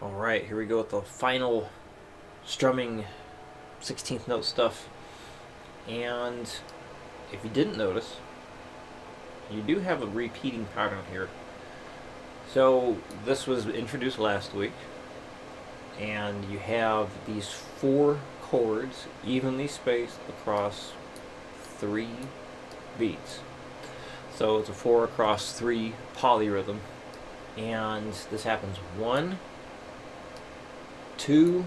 Alright, here we go with the final strumming 16th note stuff. And if you didn't notice, you do have a repeating pattern here. So this was introduced last week, and you have these 4 chords evenly spaced across 3 beats. So it's a 4 across 3 polyrhythm, and this happens 1, 2,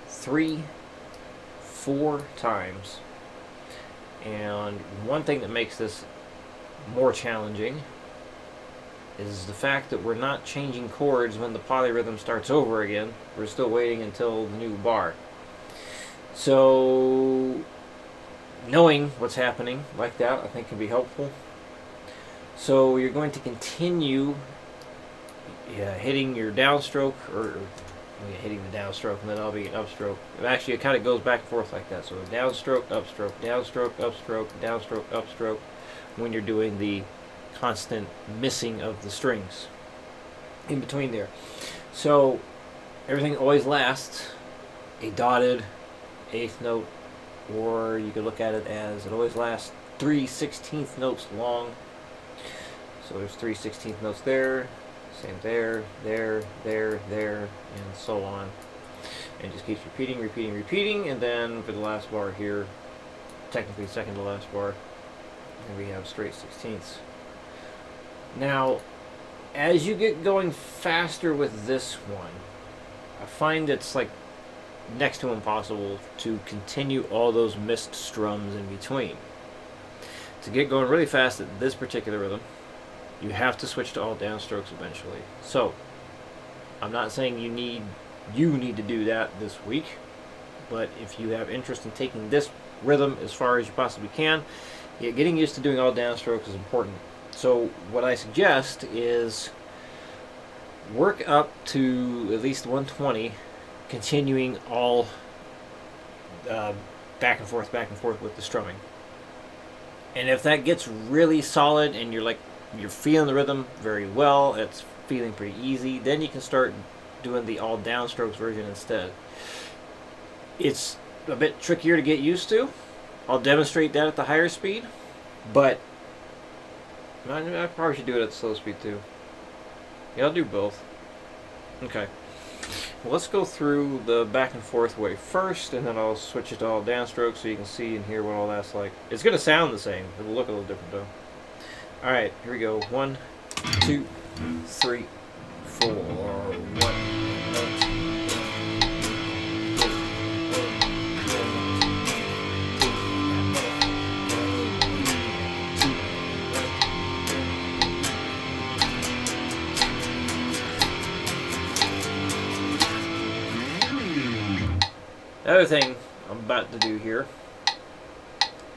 3, 4 times. And one thing that makes this more challenging is the fact that we're not changing chords when the polyrhythm starts over again. We're still waiting until the new bar. So knowing what's happening like that, I think, can be helpful. So you're going to continue hitting your downstroke, or hitting the downstroke, and then I'll be an upstroke. Actually, it kind of goes back and forth like that. So downstroke, upstroke, downstroke, upstroke, downstroke, upstroke, when you're doing the constant missing of the strings in between there. So everything always lasts a dotted 8th note, or you could look at it as it always lasts 3 16th notes long. So there's 3 16th notes there, same there, there, and so on. And just keeps repeating, repeating, repeating, and then for the last bar here, technically second to last bar, and we have straight 16ths. Now, as you get going faster with this one, I find it's like next to impossible to continue all those missed strums in between. To get going really fast at this particular rhythm, you have to switch to all downstrokes eventually. So, I'm not saying you need to do that this week, but if you have interest in taking this rhythm as far as you possibly can, getting used to doing all downstrokes is important. So what I suggest is work up to at least 120, continuing all back and forth with the strumming. And if that gets really solid and you're feeling the rhythm very well, it's feeling pretty easy, then you can start doing the all downstrokes version instead. It's a bit trickier to get used to. I'll demonstrate that at the higher speed, but I probably should do it at the slow speed too. Yeah, I'll do both. Okay. Well, let's go through the back and forth way first, and then I'll switch it to all downstrokes so you can see and hear what all that's like. It's going to sound the same. It'll look a little different though. Alright, here we go. 1, 2, 3, 4. 1. The other thing I'm about to do here,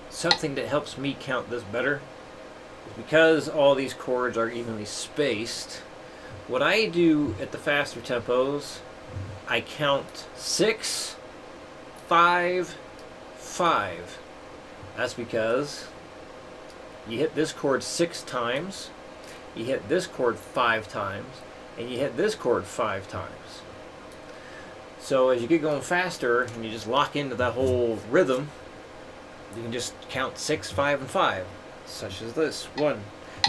something that helps me count this better, is because all these chords are evenly spaced, what I do at the faster tempos, I count 6, 5, 5. That's because you hit this chord 6 times, you hit this chord 5 times, and you hit this chord 5 times. So as you get going faster and you just lock into that whole rhythm, you can just count 6, 5, and 5, such as this. 1,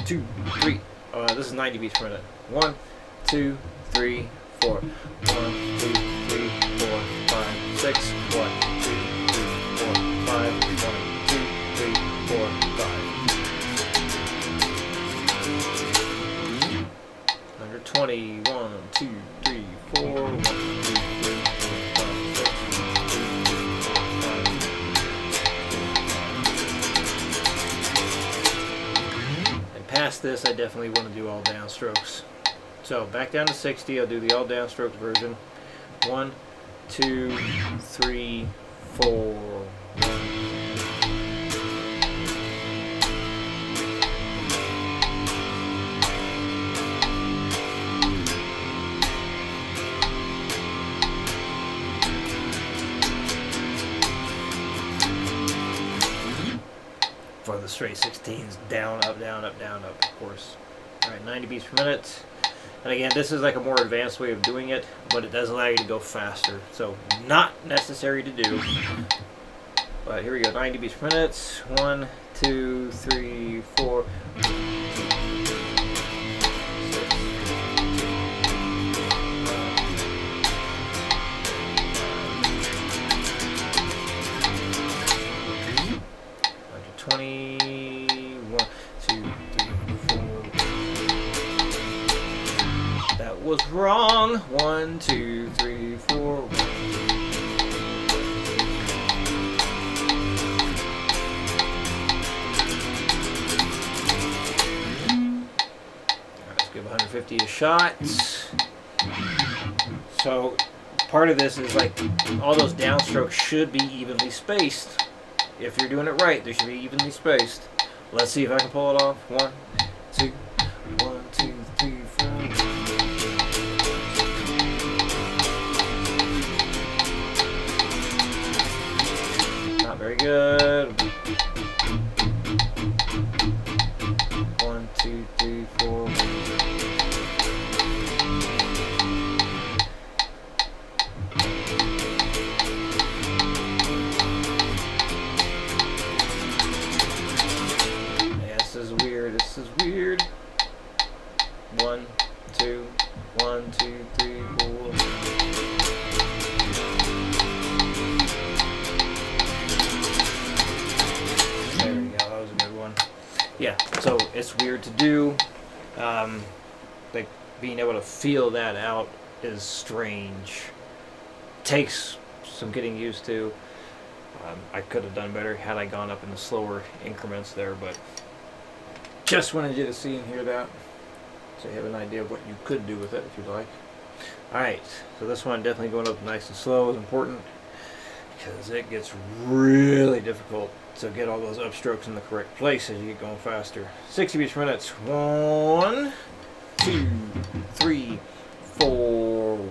2, 3. This is 90 beats per minute. 1, 2, 3, 4. 1, 2, 3, 4, 5, 6. 1, 2, 3, 4, 5. 1, 2, 3, 4, 5. 120. 1, 2, 3, 4. 1, 2, 3. Past this, I definitely want to do all downstrokes. So back down to 60, I'll do the all downstrokes version. 1, 2, 3, 4. For the straight 16s, down, up, of course. Alright, 90 beats per minute. And again, this is like a more advanced way of doing it, but it does allow you to go faster. So not necessary to do. But here we go, 90 beats per minute. 1, 2, 3, 4. Was wrong. 1, 2, 3, 4. Let's give 150 a shot. So part of this is like all those downstrokes should be evenly spaced. If you're doing it right, they should be evenly spaced. Let's see if I can pull it off. 1, 2, 1, 2, 3, 4. Very good. 1, 2, 3, 4. Yeah, this is weird. This is weird. 1, 2, 1, 2, 3, 4. Yeah, so it's weird to do. Like being able to feel that out is strange. Takes some getting used to. I could have done better had I gone up in the slower increments there, but just wanted you to see and hear that, so you have an idea of what you could do with it if you'd like. Alright, so this one definitely going up nice and slow is important, because it gets really difficult to get all those upstrokes in the correct place as you get going faster. 60 beats per minute. 1, 2, 3, 4. 1,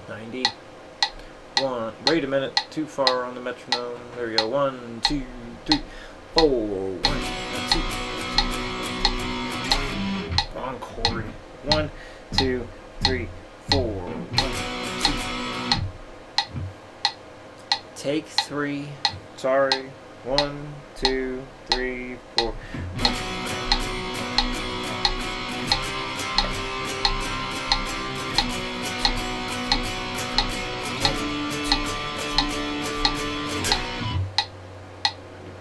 90. Wait a minute, too far on the metronome. There we go. 1, 2, 3, 4. 1, 2. Wrong chord. 1, 2, 3, 4. 1, 2. Take 3. Sorry. 1, 2, 3, 4.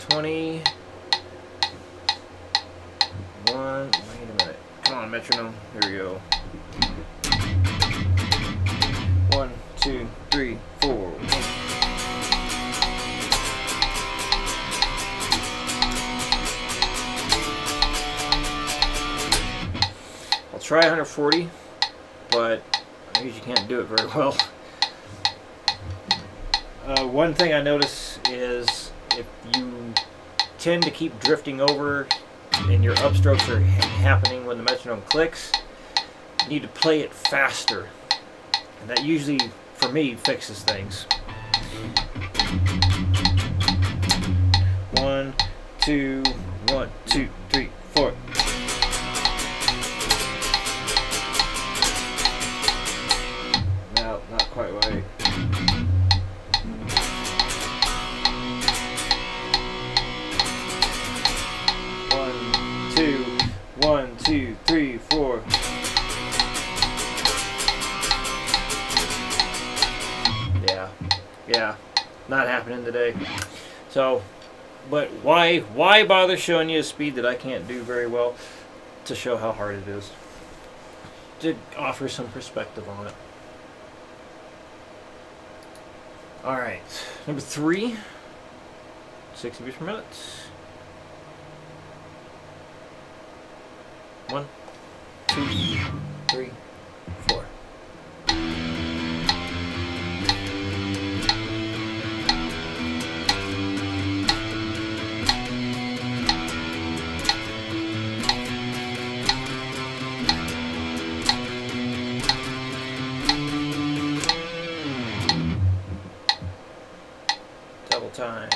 20. 1. Wait a minute. Come on, metronome. Here we go. 1, 2, 3, 4. I'll try 140, but I usually can't do it very well. One thing I notice is if you tend to keep drifting over and your upstrokes are happening when the metronome clicks, you need to play it faster. And that usually, for me, fixes things. 1, 2, 1, 2, 3, 4. No, not quite right. 1, 2, 3, 4. Yeah, not happening today. So, but why bother showing you a speed that I can't do very well to show how hard it is? To offer some perspective on it. All right, number 3, 60 beats per minute. 1, 2, 3, 4. time.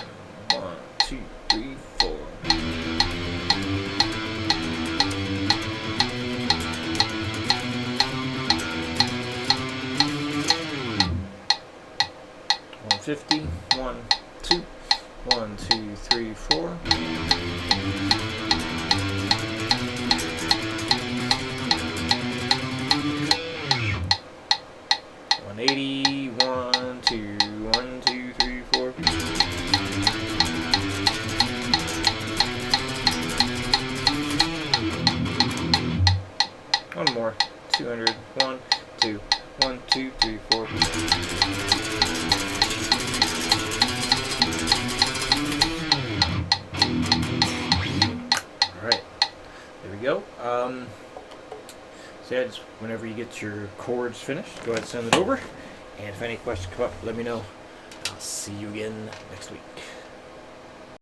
1, 2, 3, 4. $150. 1, 2. 1, 2, 3, 4. 180. 1, 2. 1, 2, 3, 4. One more. 200. 1, 2. 1, 2, 3, 4. Alright. There we go. So yeah, just whenever you get your cords finished, go ahead and send it over. And if any questions come up, let me know. I'll see you again next week.